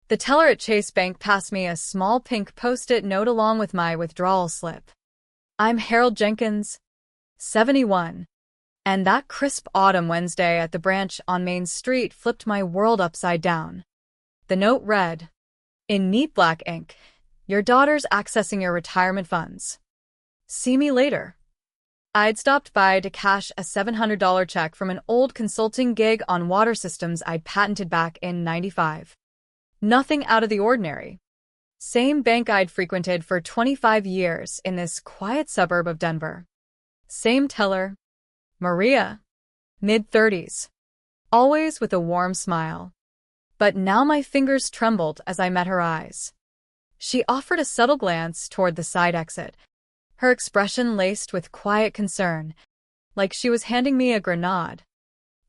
The teller at Chase Bank passed me a small pink post-it note along with my withdrawal slip. I'm Harold Jenkins, 71. And that crisp autumn Wednesday at the branch on Main Street flipped my world upside down. The note read, in neat black ink, your daughter's accessing your retirement funds. See me later. I'd stopped by to cash a $700 check from an old consulting gig on water systems I'd patented back in '95. Nothing out of the ordinary. Same bank I'd frequented for 25 years in this quiet suburb of Denver. Same teller, Maria, mid-30s, always with a warm smile. But now my fingers trembled as I met her eyes. She offered a subtle glance toward the side exit, her expression laced with quiet concern, like she was handing me a grenade.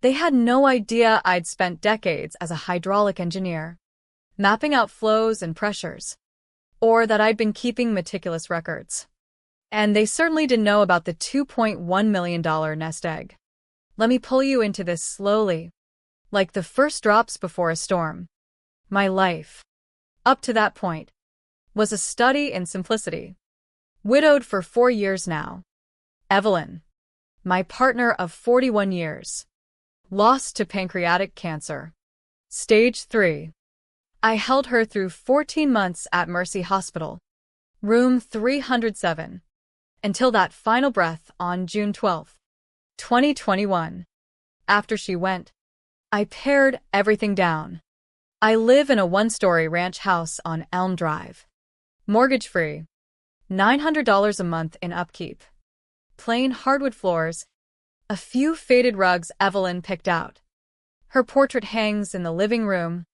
They had no idea I'd spent decades as a hydraulic engineer, mapping out flows and pressures, or that I'd been keeping meticulous records. And they certainly didn't know about the $2.1 million nest egg. Let me pull you into this slowly, like the first drops before a storm. My life, up to that point, was a study in simplicity. Widowed for 4 years now. Evelyn, my partner of 41 years, lost to pancreatic cancer. Stage 3. I held her through 14 months at Mercy Hospital, room 307, until that final breath on June 12, 2021. After she went, I pared everything down. I live in a one-story ranch house on Elm Drive. Mortgage-free. $900 a month in upkeep. Plain hardwood floors. A few faded rugs Evelyn picked out. Her portrait hangs in the living room.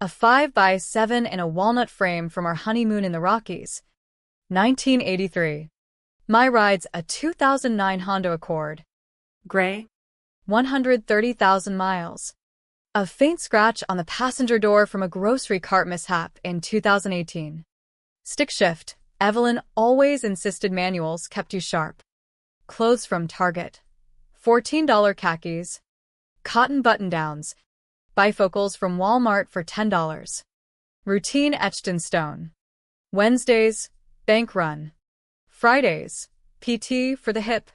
A 5x7 in a walnut frame from our honeymoon in the Rockies. 1983. My ride's a 2009 Honda Accord. Gray. 130,000 miles. A faint scratch on the passenger door from a grocery cart mishap in 2018. Stick shift. Evelyn always insisted manuals kept you sharp. Clothes from Target. $14 khakis. Cotton button-downs. Bifocals from Walmart for $10. Routine etched in stone. Wednesdays, bank run. Fridays, PT for the hip.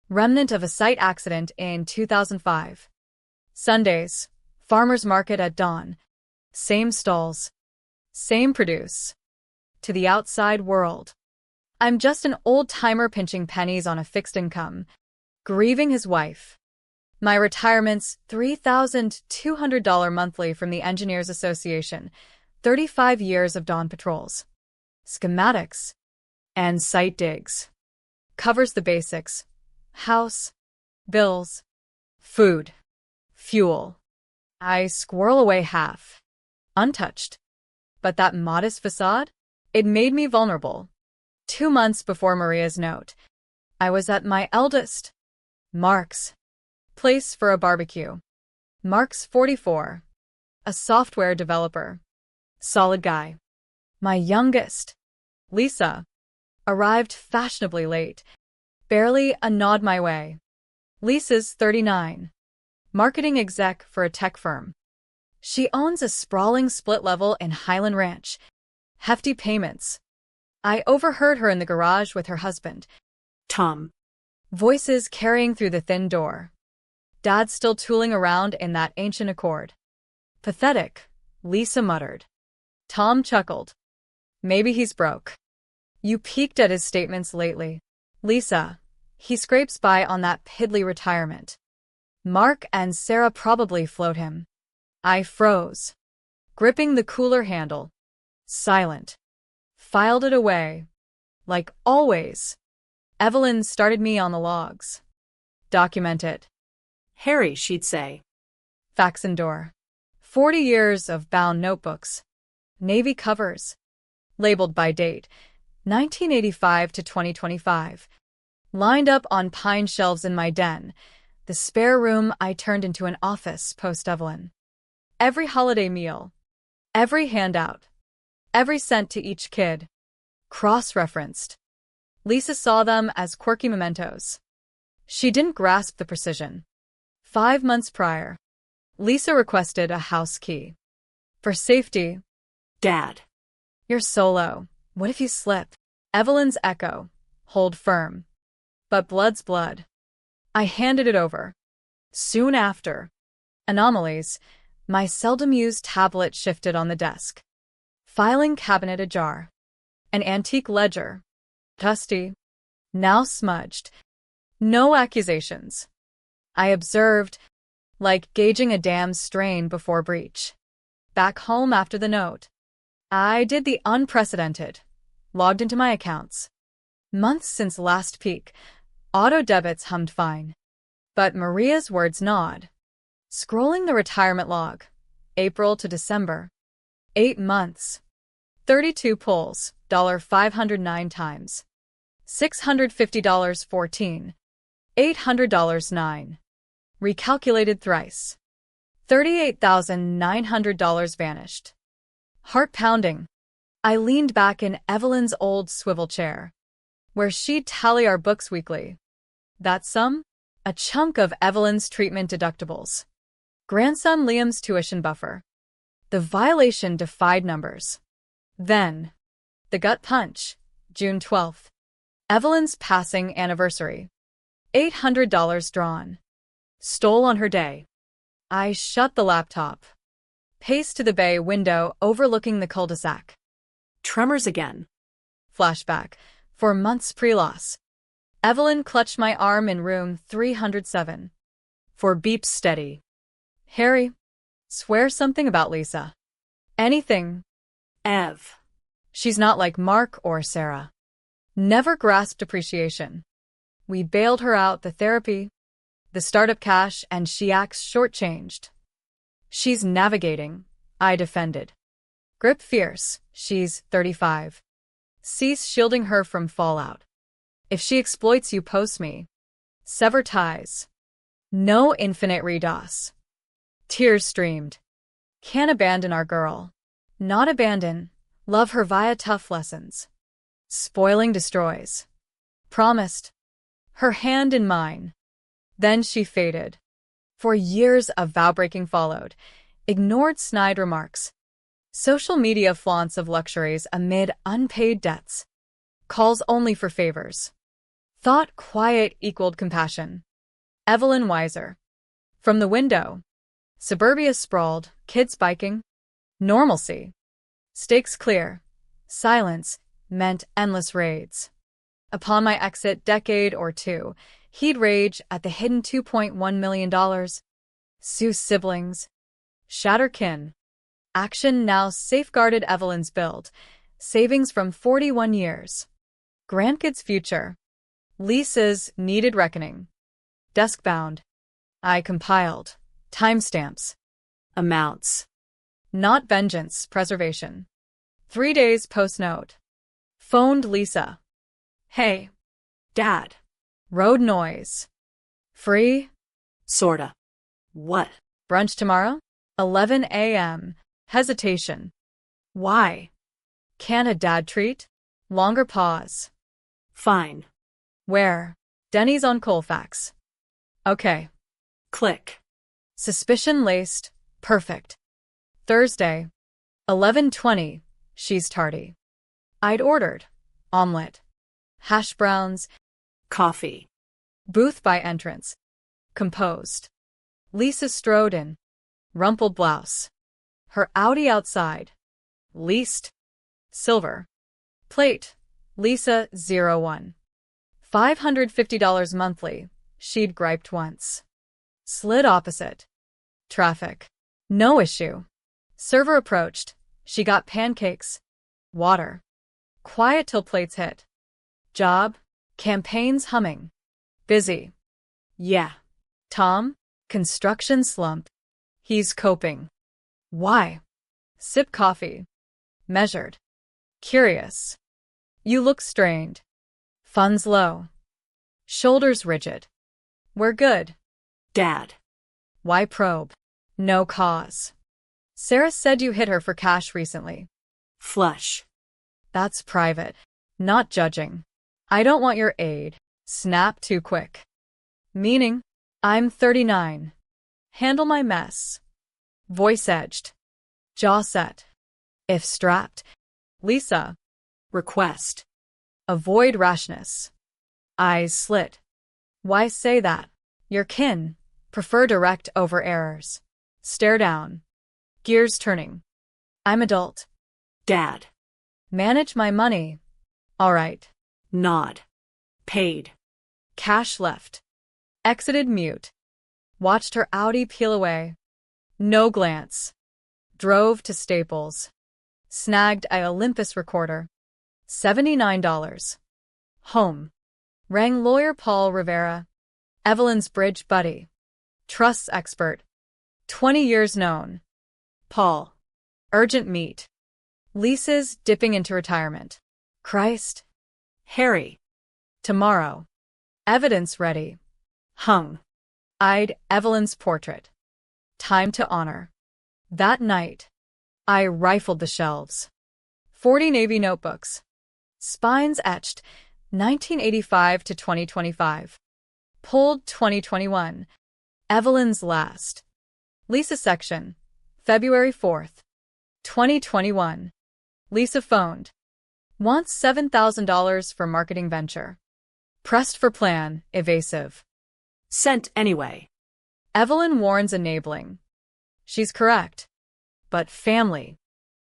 Remnant of a site accident in 2005. Sundays, farmer's market at dawn. Same stalls. Same produce. To the outside world. I'm just an old-timer pinching pennies on a fixed income, grieving his wife. My retirement's $3,200 monthly from the Engineers Association, 35 years of dawn patrols. Schematics. And site digs. Covers the basics. House. Bills. Food. Fuel. I squirrel away half. Untouched. But that modest facade? It made me vulnerable. 2 months before Maria's note, I was at my eldest, Mark's, place for a barbecue. Mark's 44. A software developer. Solid guy. My youngest, Lisa, arrived fashionably late, barely a nod my way. Lisa's 39. Marketing exec for a tech firm. She owns a sprawling split level in Highland Ranch. Hefty payments. I overheard her in the garage with her husband, Tom. Voices carrying through the thin door. Dad's still tooling around in that ancient Accord. Pathetic, Lisa muttered. Tom chuckled. Maybe he's broke. You peeked at his statements lately, Lisa. He scrapes by on that piddly retirement. Mark and Sarah probably float him. I froze, gripping the cooler handle. Silent. Filed it away. Like always. Evelyn started me on the logs. Document it. Harry, she'd say. Fax and door. 40 years of bound notebooks. Navy covers. Labeled by date. 1985 to 2025. Lined up on pine shelves in my den. The spare room I turned into an office post-Evelyn. Every holiday meal. Every handout. Every cent to each kid. Cross-referenced. Lisa saw them as quirky mementos. She didn't grasp the precision. 5 months prior, Lisa requested a house key. For safety, Dad. You're solo. What if you slip? Evelyn's echo. Hold firm. But blood's blood. I handed it over. Soon after. Anomalies. My seldom-used tablet shifted on the desk. Filing cabinet ajar. An antique ledger. Dusty. Now smudged. No accusations. I observed, like gauging a dam's strain before breach. Back home after the note. I did the unprecedented. Logged into my accounts. Months since last peak. Auto debits hummed fine. But Maria's words nod. Scrolling the retirement log. April to December. 8 months. 32 pulls, $509 times. $650 14. $800 9. Recalculated thrice. $38,900 vanished. Heart pounding. I leaned back in Evelyn's old swivel chair, where she'd tally our books weekly. That sum? A chunk of Evelyn's treatment deductibles. Grandson Liam's tuition buffer. The violation defied numbers. Then, the gut punch, June 12th. Evelyn's passing anniversary. $800 drawn. Stole on her day. I shut the laptop. Paced to the bay window overlooking the cul-de-sac. Tremors again. Flashback. For months pre-loss. Evelyn clutched my arm in room 307. For beeps steady. Harry. Swear something about Lisa. Anything. Ev. She's not like Mark or Sarah. Never grasped appreciation. We bailed her out the therapy, the startup cash, and she acts shortchanged. She's navigating, I defended. Grip fierce, she's 35. Cease shielding her from fallout. If she exploits you, post me. Sever ties. No infinite redos. Tears streamed. Can't abandon our girl. Not abandon. Love her via tough lessons. Spoiling destroys. Promised. Her hand in mine. Then she faded. For years of vow-breaking followed. Ignored snide remarks. Social media flaunts of luxuries amid unpaid debts. Calls only for favors. Thought quiet equaled compassion. Evelyn wiser. From the window. Suburbia sprawled, kids biking. Normalcy. Stakes clear. Silence meant endless raids. Upon my exit decade or two, he'd rage at the hidden $2.1 million. Sue siblings. Shatter kin. Action now safeguarded Evelyn's build. Savings from 41 years. Grandkids' future. Lisa's needed reckoning. Desk-bound. I compiled. Timestamps. Amounts. Not vengeance, preservation. 3 days post-note. Phoned Lisa. Hey. Dad. Road noise. Free? Sorta. What? Brunch tomorrow? 11 a.m. Hesitation. Why? Can a dad treat? Longer pause. Fine. Where? Denny's on Colfax. Okay. Click. Suspicion-laced. Perfect. Thursday. 11:20. She's tardy. I'd ordered. Omelette. Hash browns. Coffee. Booth by entrance. Composed. Lisa strode in. Rumpled blouse. Her Audi outside. Leased. Silver. Plate. Lisa 01. $550 monthly. She'd griped once. Slid opposite. Traffic. No issue. Server approached. She got pancakes. Water. Quiet till plates hit. Job. Campaigns humming. Busy. Yeah. Tom. Construction slump. He's coping. Why? Sip coffee. Measured. Curious. You look strained. Funds low. Shoulders rigid. We're good. Dad. Why probe? No cause. Sarah said you hit her for cash recently. Flush. That's private. Not judging. I don't want your aid. Snap too quick. Meaning? I'm 39. Handle my mess. Voice edged. Jaw set. If strapped. Lisa. Request. Avoid rashness. Eyes slit. Why say that? Your kin. Prefer direct over errors. Stare down. Gears turning. I'm adult. Dad. Manage my money. All right. Nod. Paid. Cash left. Exited mute. Watched her Audi peel away. No glance. Drove to Staples. Snagged a Olympus recorder. $79. Home. Rang lawyer Paul Rivera. Evelyn's bridge buddy. Trusts expert. 20 years known. Paul. Urgent meet. Lisa's dipping into retirement. Christ. Harry. Tomorrow. Evidence ready. Hung. Eyed Evelyn's portrait. Time to honor. That night. I rifled the shelves. 40 Navy notebooks. Spines etched. 1985 to 2025. Pulled 2021. Evelyn's last. Lisa section. February 4th. 2021. Lisa phoned. Wants $7,000 for marketing venture. Pressed for plan, evasive. Sent anyway. Evelyn warns enabling. She's correct. But family.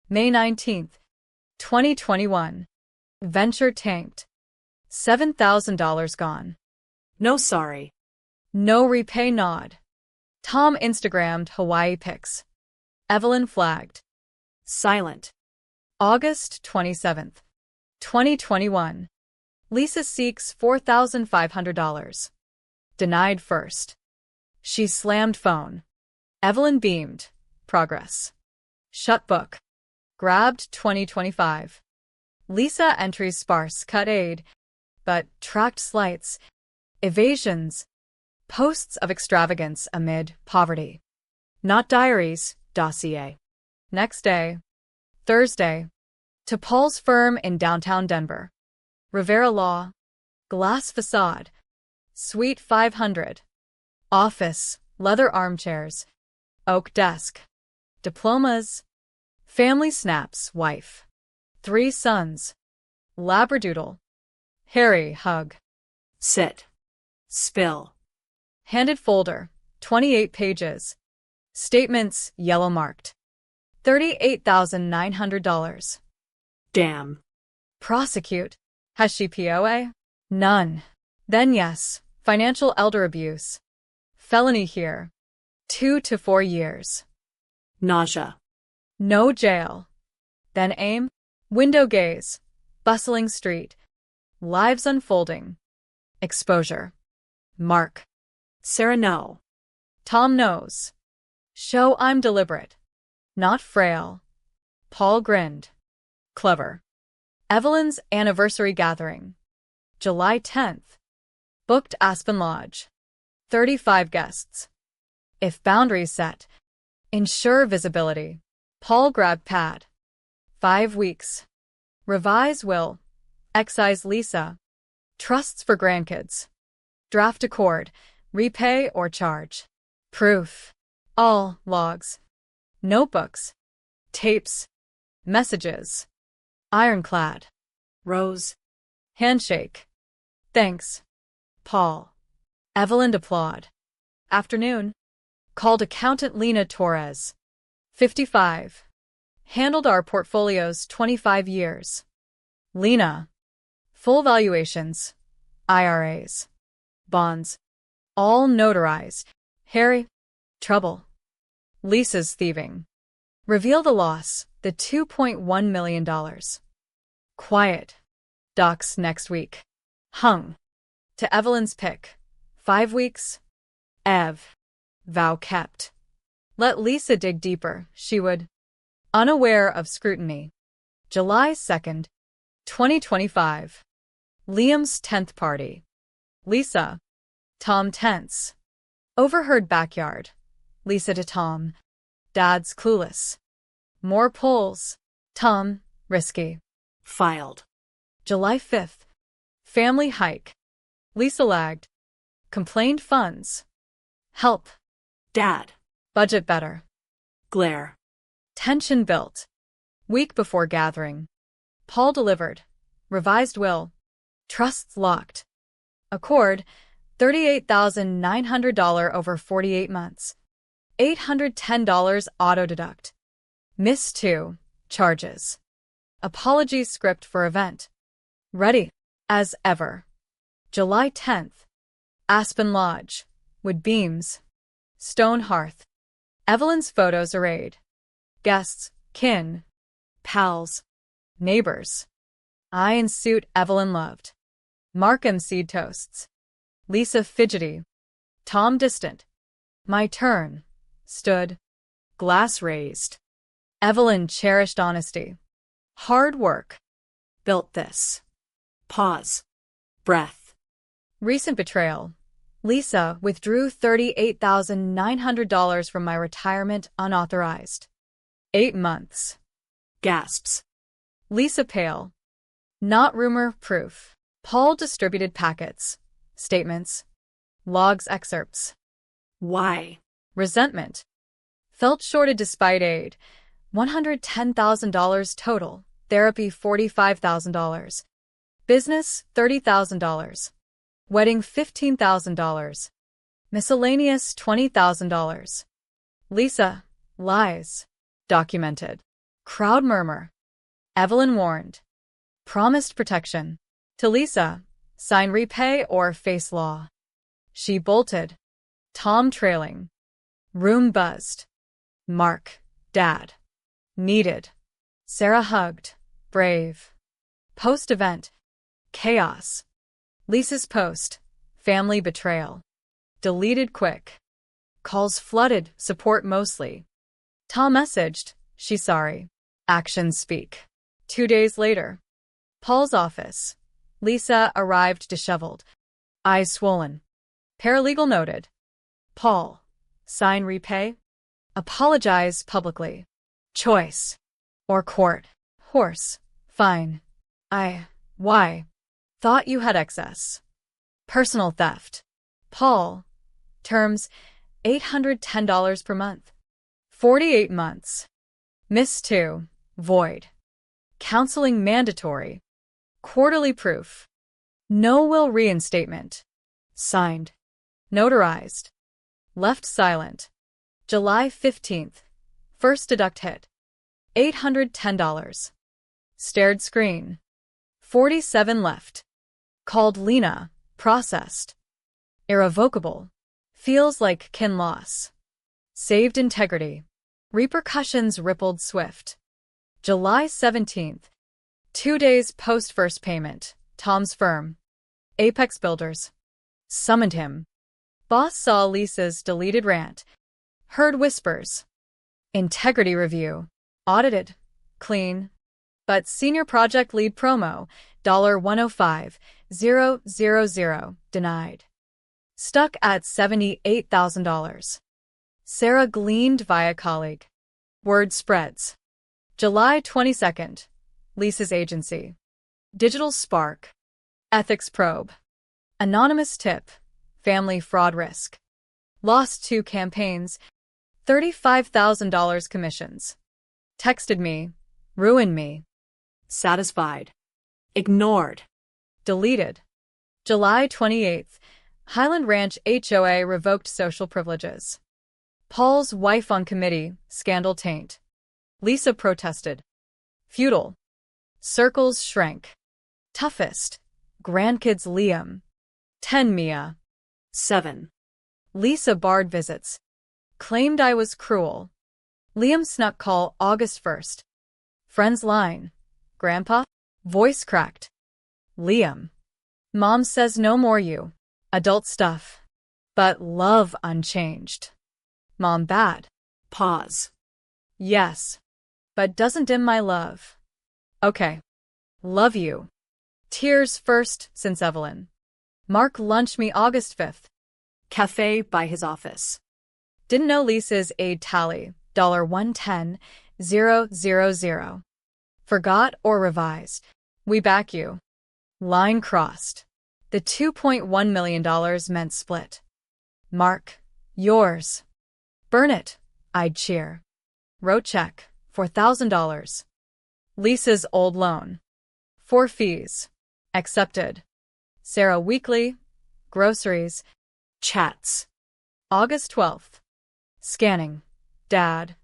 May 19th. 2021. Venture tanked. $7,000 gone. No sorry. No repay nod. Tom Instagrammed Hawaii pics. Evelyn flagged. Silent. August 27th. 2021. Lisa seeks $4,500. Denied first. She slammed phone. Evelyn beamed. Progress. Shut book. Grabbed 2025. Lisa entries sparse cut aid, but tracked slights, evasions, posts of extravagance amid poverty. Not diaries, dossier. Next day. Thursday. To Paul's firm in downtown Denver. Rivera Law. Glass facade. Suite 500. Office, leather armchairs. Oak desk. Diplomas. Family snaps, wife. 3 sons. Labradoodle. Harry hug. Sit. Spill. Handed folder, 28 pages. Statements yellow marked. $38,900. Damn. Prosecute. Has she POA? None. Then yes, financial elder abuse. Felony here. 2 to 4 years. Nausea. No jail. Then aim. Window gaze. Bustling street. Lives unfolding. Exposure. Mark. Sarah no. Tom knows. Show I'm deliberate. Not frail. Paul grinned. Clever. Evelyn's anniversary gathering. July 10th. Booked Aspen Lodge. 35 guests. If boundaries set. Ensure visibility. Paul grabbed pad. 5 weeks. Revise will. Excise Lisa. Trusts for grandkids. Draft accord. Repay or charge. Proof. All logs. Notebooks. Tapes. Messages. Ironclad. Rose. Handshake. Thanks. Paul. Evelyn applaud. Afternoon. Called accountant Lena Torres. 55. Handled our portfolios 25 years. Lena. Full valuations. IRAs. Bonds. All notarized. Harry. Trouble. Lisa's thieving. Reveal the loss, the $2.1 million. Quiet. Docs next week. Hung. To Evelyn's pick. 5 weeks. Ev. Vow kept. Let Lisa dig deeper, she would. Unaware of scrutiny. July 2nd. 2025. Liam's 10th party. Lisa. Tom tense. Overheard backyard. Lisa to Tom. Dad's clueless. More polls. Tom, risky. Filed. July 5th. Family hike. Lisa lagged. Complained funds. Help. Dad. Budget better. Glare. Tension built. Week before gathering. Paul delivered. Revised will. Trusts locked. Accord, $38,900 over 48 months. $810 auto-deduct. Miss 2. Charges. Apology script for event. Ready. As ever. July 10th. Aspen Lodge. Wood beams. Stone hearth. Evelyn's photos arrayed. Guests, kin, pals, neighbors. I in suit Evelyn loved. Mark emceed toasts. Lisa fidgety. Tom distant. My turn. Stood. Glass raised. Evelyn cherished honesty. Hard work. Built this. Pause. Breath. Recent betrayal. Lisa withdrew $38,900 from my retirement unauthorized. 8 months. Gasps. Lisa pale. Not rumor, proof. Paul distributed packets, statements, logs excerpts. Why? Resentment. Felt shorted despite aid. $110,000 total. Therapy $45,000. Business $30,000. Wedding $15,000. Miscellaneous $20,000. Lisa. Lies. Documented. Crowd murmur. Evelyn warned. Promised protection. To Lisa. Sign repay or face law. She bolted. Tom trailing. Room buzzed. Mark. Dad. Needed. Sarah hugged. Brave. Post-event. Chaos. Lisa's post. Family betrayal. Deleted quick. Calls flooded, support mostly. Tom messaged, she's sorry. Actions speak. 2 days later. Paul's office. Lisa arrived disheveled. Eyes swollen. Paralegal noted. Paul. Sign repay? Apologize publicly. Choice. Or court. Horse. Fine. Why? Thought you had excess. Personal theft. Paul. Terms, $810 per month. 48 months. Miss 2. Void. Counseling mandatory. Quarterly proof. No will reinstatement. Signed. Notarized. Left silent. July 15th. First deduct hit. $810. Stared screen. 47 left. Called Lena. Processed. Irrevocable. Feels like kin loss. Saved integrity. Repercussions rippled swift. July 17th. 2 days post first payment. Tom's firm. Apex Builders. Summoned him. Boss saw Lisa's deleted rant. Heard whispers. Integrity review. Audited. Clean. But senior project lead promo, $105,000, denied. Stuck at $78,000. Sarah gleaned via colleague. Word spreads. July 22nd. Lisa's agency. Digital Spark. Ethics probe. Anonymous tip. Family fraud risk. Lost 2 campaigns. $35,000 commissions. Texted me. Ruined me. Satisfied. Ignored. Deleted. July 28th. Highland Ranch HOA revoked social privileges. Paul's wife on committee, scandal taint. Lisa protested. Feudal. Circles shrank. Toughest. Grandkids Liam. 10 Mia. 7. Lisa barred visits. Claimed I was cruel. Liam snuck call August 1st. Friends line. Grandpa? Voice cracked. Liam. Mom says no more you. Adult stuff. But love unchanged. Mom bad. Pause. Yes. But doesn't dim my love. Okay. Love you. Tears first since Evelyn. Mark lunched me August 5th. Cafe by his office. Didn't know Lisa's aid tally. $110,000. Forgot or revised. We back you. Line crossed. The $2.1 million meant split. Mark. Yours. Burn it. I'd cheer. Wrote check. $4,000. Lisa's old loan. 4 fees. Accepted. Sarah weekly. Groceries. Chats. August 12th. Scanning. Dad.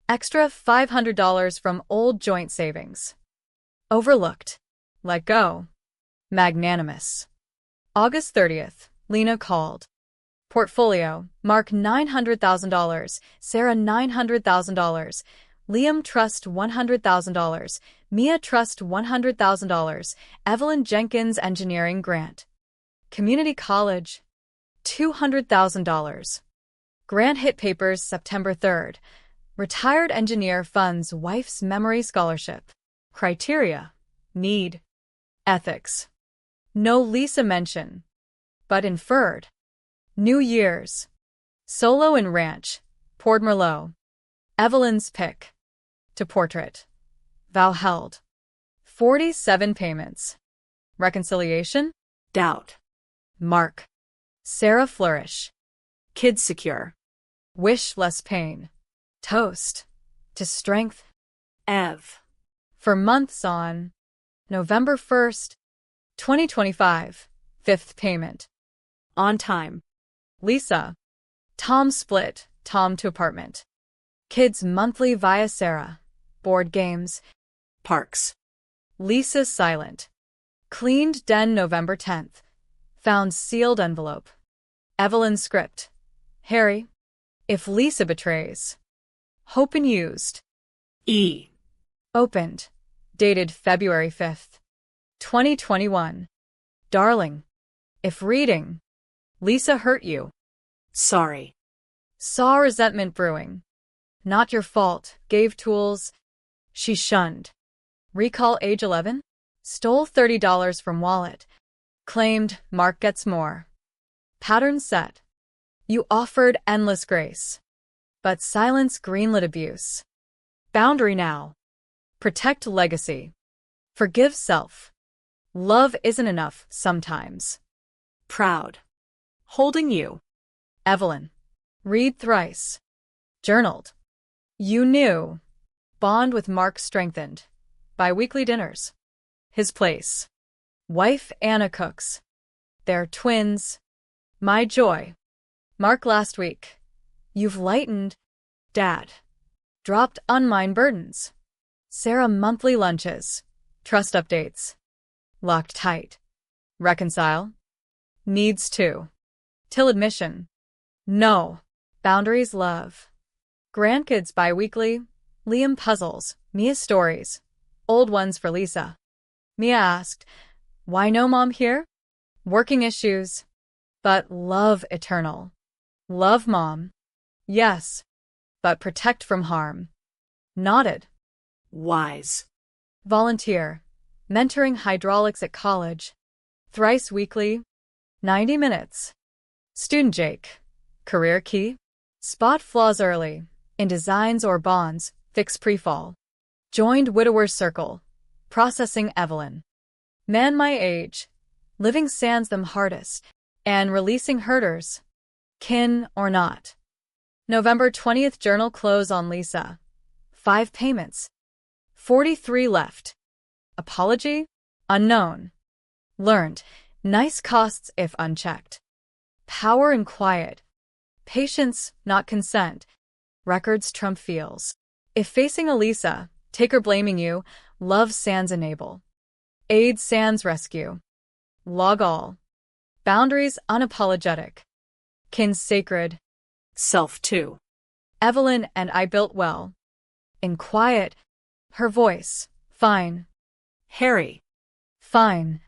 Extra $500 from old joint savings. Overlooked. Let go. Magnanimous. August 30th. Lena called. Portfolio. Mark $900,000. Sarah $900,000. Liam Trust $100,000. Mia Trust $100,000. Evelyn Jenkins Engineering Grant. Community College. $200,000. Grant hit papers September 3rd. Retired engineer funds wife's memory scholarship. Criteria. Need. Ethics. No Lisa mention, but inferred. New Year's. Solo and Ranch. Port Merlot. Evelyn's pick. To portrait. Vow held. 47 payments. Reconciliation? Doubt. Mark. Sarah flourish. Kids secure. Wish less pain. Toast. To strength. Ev. For months on. November 1st, 2025. 5th payment. On time. Lisa. Tom split. Tom to apartment. Kids monthly via Sarah. Board games. Parks. Lisa silent. Cleaned den November 10th. Found sealed envelope. Evelyn script. Harry. If Lisa betrays. Hope and used. E. Opened. Dated February 5th. 2021. Darling. If reading. Lisa hurt you. Sorry. Saw resentment brewing. Not your fault. Gave tools. She shunned. Recall age 11? Stole $30 from wallet. Claimed Mark gets more. Pattern set. You offered endless grace. But silence greenlit abuse. Boundary now. Protect legacy. Forgive self. Love isn't enough sometimes. Proud. Holding you. Evelyn. Read thrice. Journaled. You knew. Bond with Mark strengthened. Bi-weekly dinners. His place. Wife Anna cooks. They're twins. My joy. Mark last week. You've lightened. Dad. Dropped on mine burdens. Sarah monthly lunches. Trust updates. Locked tight. Reconcile. Needs to. Till admission. No. Boundaries love. Grandkids bi-weekly. Liam puzzles. Mia stories. Old ones for Lisa. Mia asked, why no mom here? Working issues. But love eternal. Love mom. Yes. But protect from harm. Nodded. Wise. Volunteer. Mentoring hydraulics at college. Thrice weekly. 90 minutes. Student Jake. Career key. Spot flaws early. In designs or bonds. Fix pre-fall. Joined widower's circle. Processing Evelyn. Man my age. Living sands them hardest. And releasing herders. Kin or not. November 20th journal close on Lisa. 5 payments. 43 left. Apology? Unknown. Learned. Nice costs if unchecked. Power and quiet. Patience, not consent. Records trump feels. If facing a Lisa, take her blaming you, love sans enable. Aid sans rescue. Log all. Boundaries unapologetic. Kin sacred. Self too. Evelyn and I built well. In quiet. Her voice. Fine. Harry. Fine.